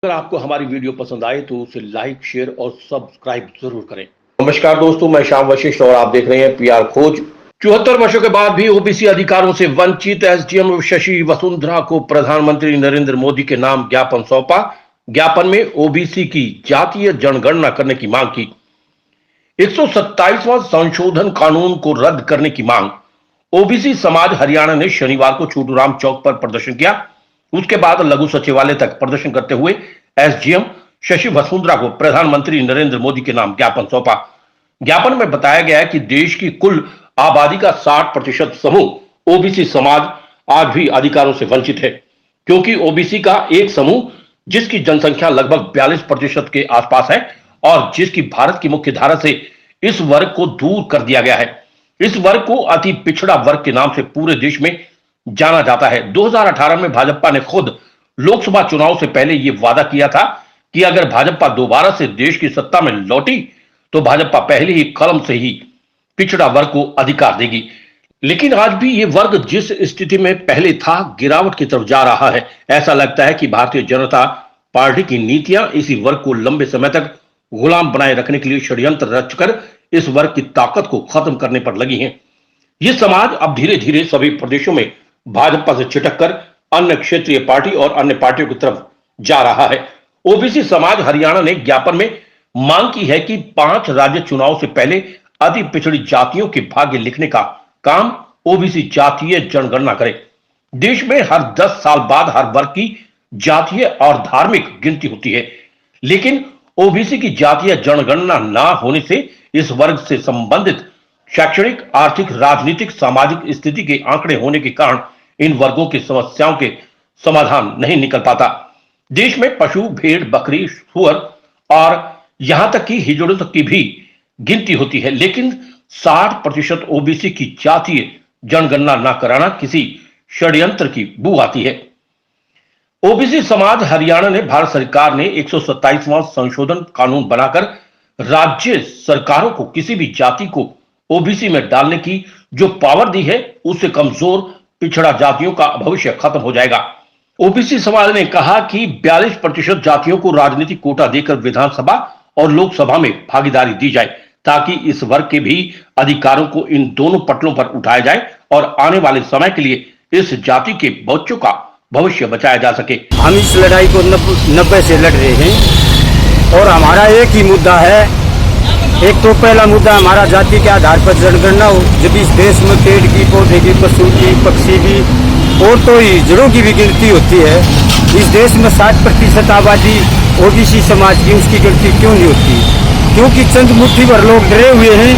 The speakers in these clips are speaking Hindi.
अगर आपको हमारी वीडियो पसंद आए तो उसे लाइक, शेयर और सब्सक्राइब जरूर करें। नमस्कार दोस्तों, मैं श्याम वशिष्ठ और आप देख रहे हैं पीआर खोज। 74 वर्षों के बाद भी ओबीसी अधिकारों से वंचित एसडीएम शशि वसुंधरा को प्रधानमंत्री नरेंद्र मोदी के नाम ज्ञापन सौंपा। ज्ञापन में ओबीसी की जातीय जनगणना करने की मांग की। 127वां संशोधन कानून को रद्द करने की मांग। ओबीसी समाज हरियाणा ने शनिवार को छोटूराम चौक पर प्रदर्शन किया। उसके बाद लघु सचिवालय तक प्रदर्शन करते हुए एसडीएम शशि वसुंधरा को प्रधानमंत्री नरेंद्र मोदी के नाम ज्ञापन सौंपा। ज्ञापन में बताया गया है कि देश की कुल आबादी का 60% समूह ओबीसी समाज आज भी अधिकारों से वंचित है, क्योंकि ओबीसी का एक समूह जिसकी जनसंख्या लगभग 42% के आसपास है और जिसकी भारत की मुख्य धारा से इस वर्ग को दूर कर दिया गया है। इस वर्ग को अति पिछड़ा वर्ग के नाम से पूरे देश में जाना जाता है। 2018 में भाजपा ने खुद लोकसभा चुनाव से पहले यह वादा किया था कि अगर भाजपा दोबारा से देश की सत्ता में लौटी तो भाजपा पहले ही कलम से ही पिछड़ा वर्ग को अधिकार देगी। लेकिन आज भी यह वर्ग जिस स्थिति में पहले था, गिरावट की तरफ जा रहा है। ऐसा लगता है कि भारतीय जनता पार्टी की नीतियां इसी वर्ग को लंबे समय तक गुलाम बनाए रखने के लिए षड्यंत्र रचकर इस वर्ग की ताकत को खत्म करने पर लगी हैं। यह समाज अब धीरे धीरे सभी प्रदेशों में भाजपा से छिटक कर अन्य क्षेत्रीय पार्टी और अन्य पार्टियों की तरफ जा रहा है। ओबीसी समाज हरियाणा ने ज्ञापन में मांग की है कि 5 राज्य चुनाव से पहले अति पिछड़ी जातियों के भाग्य लिखने का काम ओबीसी जातीय जनगणना करे। देश में हर 10 साल बाद हर वर्ग की जातीय और धार्मिक गिनती होती है, लेकिन ओबीसी की जातीय जनगणना ना होने से इस वर्ग से संबंधित शैक्षणिक, आर्थिक, राजनीतिक, सामाजिक स्थिति के आंकड़े होने के कारण इन वर्गों की समस्याओं के समाधान नहीं निकल पाता। देश में पशु, भेड़, बकरी, सुअर और यहां तक कि हिजड़ों तक की भी गिनती होती है, लेकिन 60% ओबीसी की जातीय जनगणना न कराना किसी षड्यंत्र की बू आती है। ओबीसी समाज हरियाणा ने भारत सरकार ने 127वां संशोधन कानून बनाकर राज्य सरकारों को किसी भी जाति को ओबीसी में डालने की जो पावर दी है, उससे कमजोर पिछड़ा जातियों का भविष्य खत्म हो जाएगा। ओबीसी समाज ने कहा कि 42% जातियों को राजनीतिक कोटा देकर विधानसभा और लोकसभा में भागीदारी दी जाए, ताकि इस वर्ग के भी अधिकारों को इन दोनों पटलों पर उठाया जाए और आने वाले समय के लिए इस जाति के बच्चों का भविष्य बचाया जा सके। हम इस लड़ाई को 90 से लड़ रहे हैं और हमारा एक ही मुद्दा है। एक तो पहला मुद्दा हमारा जाति के आधार पर जनगणना हो। जब इस देश में पेड़ की, पौधे की, पशु की, पक्षी की और तो हिजड़ों की भी गिनती होती है, इस देश में 60% आबादी ओबीसी समाज की, उसकी गिनती क्यों नहीं होती? क्योंकि चंद मुट्ठी भर लोग डरे हुए हैं,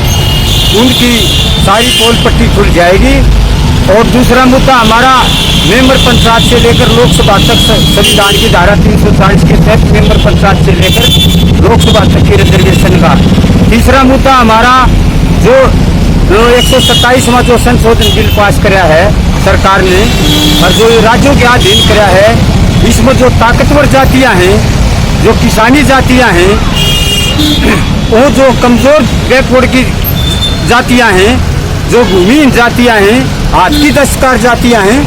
उनकी सारी पोल पट्टी खुल जाएगी। और दूसरा मुद्दा हमारा मेंबर पंचायत से लेकर लोकसभा तक संविधान की धारा 340 के तहत मेंबर पंचायत से लेकर लोकसभा तक की रिजर्वेशन का। तीसरा मुद्दा हमारा जो 127वां जो संशोधन बिल पास कराया है सरकार ने और जो राज्यों के अधीन कराया है, इसमें जो ताकतवर जातियां हैं, जो किसानी जातियां हैं, वो जो कमजोर बैकवर्ड की जातियां हैं, जो भूमिहीन जातियां हैं, हाथ की दस्तकार जातियां हैं,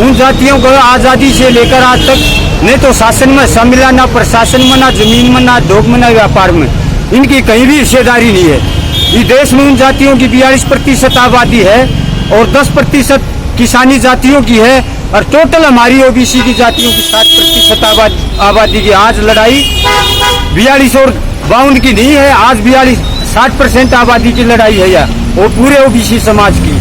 उन जातियों को आज़ादी से लेकर आज तक न तो शासन में हिस्सा मिला, ना प्रशासन में, ना जमीन में, ना उद्योग में, ना व्यापार में, इनकी कहीं भी हिस्सेदारी नहीं है। इस देश में उन जातियों की 42% आबादी है और 10% किसानी जातियों की है और टोटल हमारी ओबीसी की जातियों की 60% आबादी की। आज लड़ाई 42 और 52 की नहीं है, आज 60% आबादी की लड़ाई है यह, वो पूरे ओबीसी समाज की।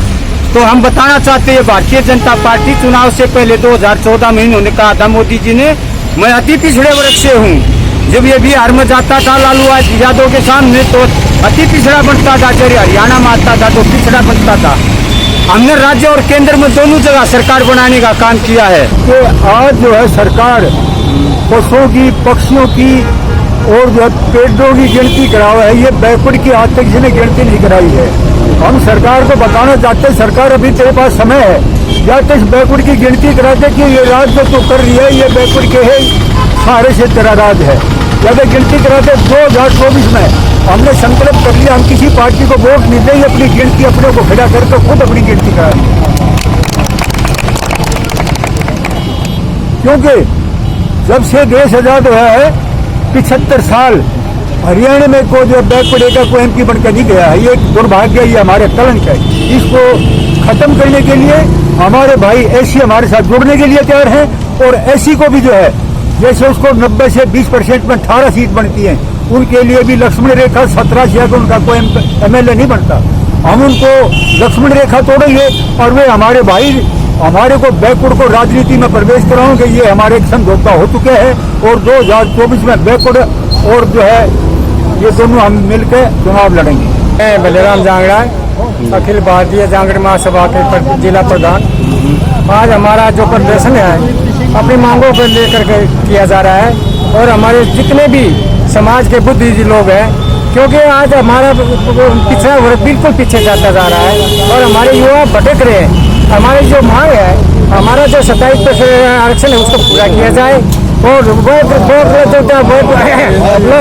तो हम बताना चाहते हैं, भारतीय जनता पार्टी चुनाव से पहले 2014 में इन्होंने कहा था मोदी जी ने, मैं अति पिछड़े वर्ग से हूँ। जब ये बिहार में जाता था लालू यादव के सामने तो अति पिछड़ा बनता था, जब हरियाणा में आता था तो पिछड़ा बनता था। हमने राज्य और केंद्र में दोनों जगह सरकार बनाने का काम किया है। तो आज जो है सरकार पशुओं की, पक्षियों की और जो पेड़ों की गिनती करावा है, ये बैकवर्ड की आज तक जिन्हें गिनती नहीं कराई है। हम सरकार को बताना चाहते हैं, सरकार अभी तेरे पास समय है, या तो इस बैकवर्ड की गिनती करा दे कि ये राज जो तू कर रही है ये बैकवर्ड के है, सारे से तेरा राज है, या तो गिनती करा दे। 2024 में हमने संकल्प कर लिया, हम किसी पार्टी को वोट नहीं देंगे, अपनी गिनती अपने को खड़ा करके खुद अपनी गिनती कराएंगे। क्योंकि जब से देश आजाद हुआ है 75 साल हरियाणा में को जो बैकवर्ड एरिया को एमपी बनकर नहीं गया है, ये एक दुर्भाग्य, ये हमारे कलंक है। इसको खत्म करने के लिए हमारे भाई एसी हमारे साथ जुड़ने के लिए तैयार हैं, और एसी को भी जो है जैसे उसको 90 से 20% में 18 सीट बनती है, उनके लिए भी लक्ष्मण रेखा 17 से आगे उनका कोई एमएलए नहीं बनता। हम उनको लक्ष्मण रेखा तोड़ेंगे और वे हमारे भाई हमारे को बैकवर्ड को राजनीति में प्रवेश कराओगे। ये हमारे एक समझौता हो चुके हैं और 2024 में बैकवर्ड और जो है ये दोनों हम मिलकर चुनाव लड़ेंगे। मैं बलराम जांगड़ा, अखिल भारतीय जांगड़ महासभा के जिला प्रधान। आज हमारा जो प्रदर्शन है अपनी मांगों को लेकर के किया जा रहा है, और हमारे जितने भी समाज के बुद्धिजीवी लोग हैं, क्योंकि आज हमारा पिछड़ा वर्ग बिल्कुल पीछे जाता जा रहा है और हमारे युवा भटक रहे हैं। हमारी जो मांग है, हमारा जो 27% आरक्षण है उसको पूरा किया जाए, और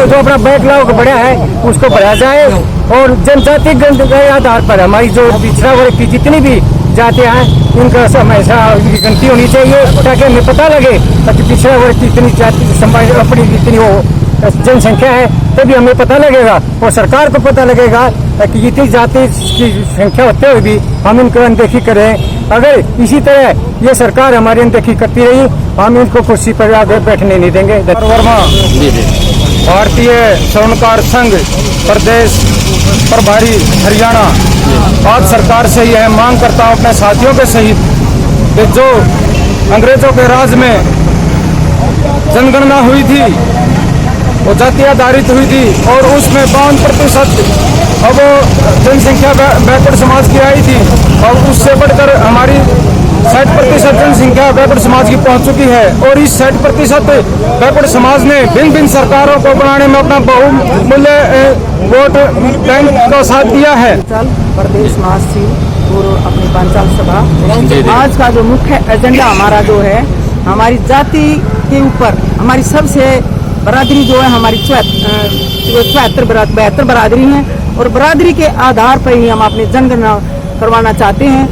जो अपना बैकलॉग बढ़ा है उसको बढ़ाया जाए, और जनजाति के आधार पर हमारी जो पिछड़ा वर्ग की जितनी भी जातियां हैं उनका हमेशा गिनती होनी चाहिए, ताकि हमें पता लगे कि पिछड़ा वर्ग की इतनी जाति अपनी इतनी हो जनसंख्या है, तभी हमें पता लगेगा और सरकार को पता लगेगा कि इतनी जाति की संख्या होते हुए भी हम इनको अनदेखी करें। अगर इसी तरह ये सरकार हमारी अनदेखी करती रही, हम इनको कुर्सी पर आगे बैठने नहीं देंगे। वर्मा, भारतीय स्वर्णकार संघ प्रदेश प्रभारी हरियाणा। आज सरकार से यह मांग करता हूँ अपने साथियों के सहित कि जो अंग्रेजों के राज में जनगणना हुई थी वो जाति आधारित हुई थी, और उसमें 52% अब जनसंख्या बैकवर्ड समाज की आई थी, और उससे बढ़कर हमारी 60% जनसंख्या बैकवर्ड समाज की पहुंच चुकी है। और इस 60% बैकवर्ड समाज ने भिन्न भिन्न सरकारों को बनाने में अपना बहुमूल्य वोट बैंक का साथ दिया है। प्रदेश महासचिव पूर्व अपनी पंचायत सभा। आज का जो मुख्य एजेंडा हमारा जो है, हमारी जाति के ऊपर हमारी सबसे बरादरी जो है हमारी 72 बरादरी है, और बरादरी के आधार पर ही हम अपनी जनगणना करवाना चाहते हैं।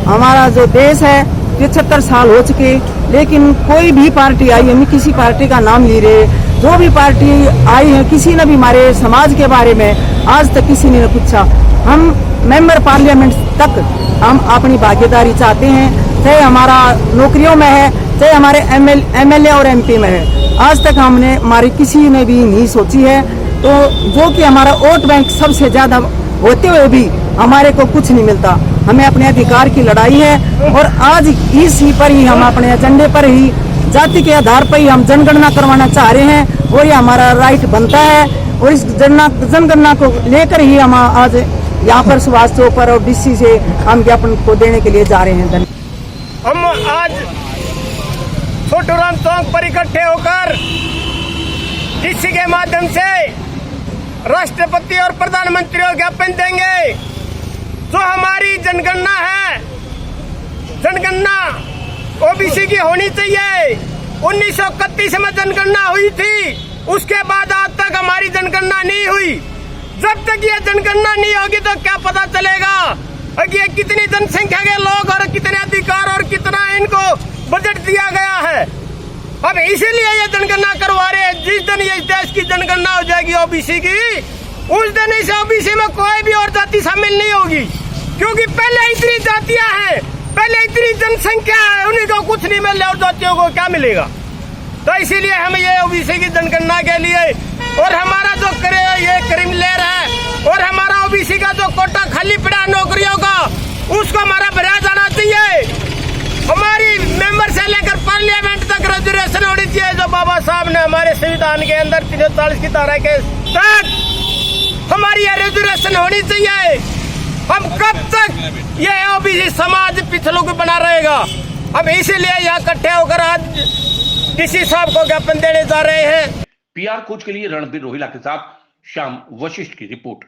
हमारा जो देश है 75 साल हो चुके, लेकिन कोई भी पार्टी आई, हम किसी पार्टी का नाम ले रहे, जो भी पार्टी आई है किसी ने भी हमारे समाज के बारे में आज तक किसी ने पूछा। हम मेंबर पार्लियामेंट तक हम अपनी भागीदारी चाहते हैं, चाहे हमारा नौकरियों में है, चाहे हमारे एमएलए और एमपी में है। आज तक हमने हमारी किसी ने भी नहीं सोची है, तो जो कि हमारा वोट बैंक सबसे ज्यादा होते हुए भी हमारे को कुछ नहीं मिलता। हमें अपने अधिकार की लड़ाई है, और आज इसी पर ही हम अपने एजेंडे पर ही जाति के आधार पर ही हम जनगणना करवाना चाह रहे हैं, और ये हमारा राइट बनता है। और इस जनगणना को लेकर ही हम आज यहाँ पर सुभाष चौक पर और डीसी से हम ज्ञापन को देने के लिए जा रहे हैं। हम आज छोटूराम चौक पर इकट्ठे होकर डीसी के माध्यम से राष्ट्रपति और प्रधानमंत्री को ज्ञापन देंगे। जो हमारी जनगणना है, जनगणना ओबीसी की होनी चाहिए। 1931 में जनगणना हुई थी, उसके बाद आज तक हमारी जनगणना नहीं हुई। जब तक ये जनगणना नहीं होगी तो क्या पता चलेगा कि ये कितनी जनसंख्या के लोग और कितने अधिकार और कितना इनको बजट दिया गया है। अब इसीलिए ये जनगणना करवा रहे हैं। जिस दिन ये देश की जनगणना हो जाएगी ओबीसी की, उस दिन इस ओबीसी में कोई भी और जाति शामिल नहीं होगी, क्योंकि पहले इतनी जातियां हैं, पहले इतनी जनसंख्या है, उन्हीं को कुछ नहीं मिल रहा और जातियों को क्या मिलेगा। तो इसीलिए हम ये ओबीसी की जनगणना के लिए, और हमारा जो ये क्रिमिनल है और हमारा ओबीसी का जो कोटा खाली पड़ा नौकरियों का, उसको हमारा भरा जाना चाहिए। हमारी मेंबर से लेकर पार्लियामेंट तक रिजर्वेशन होनी चाहिए, जो बाबा साहब ने हमारे संविधान के अंदर 340 की धारा के तहत हमारी ये रिजर्वेशन होनी चाहिए। हम कब तक ये ओबीसी समाज पिछड़ों को बना रहेगा। अब इसीलिए यहाँ इकट्ठे होकर आज डीसी साहब को ज्ञापन देने जा रहे हैं। पीआर खोज के लिए रणबीर रोहिला के साथ श्याम वशिष्ठ की रिपोर्ट।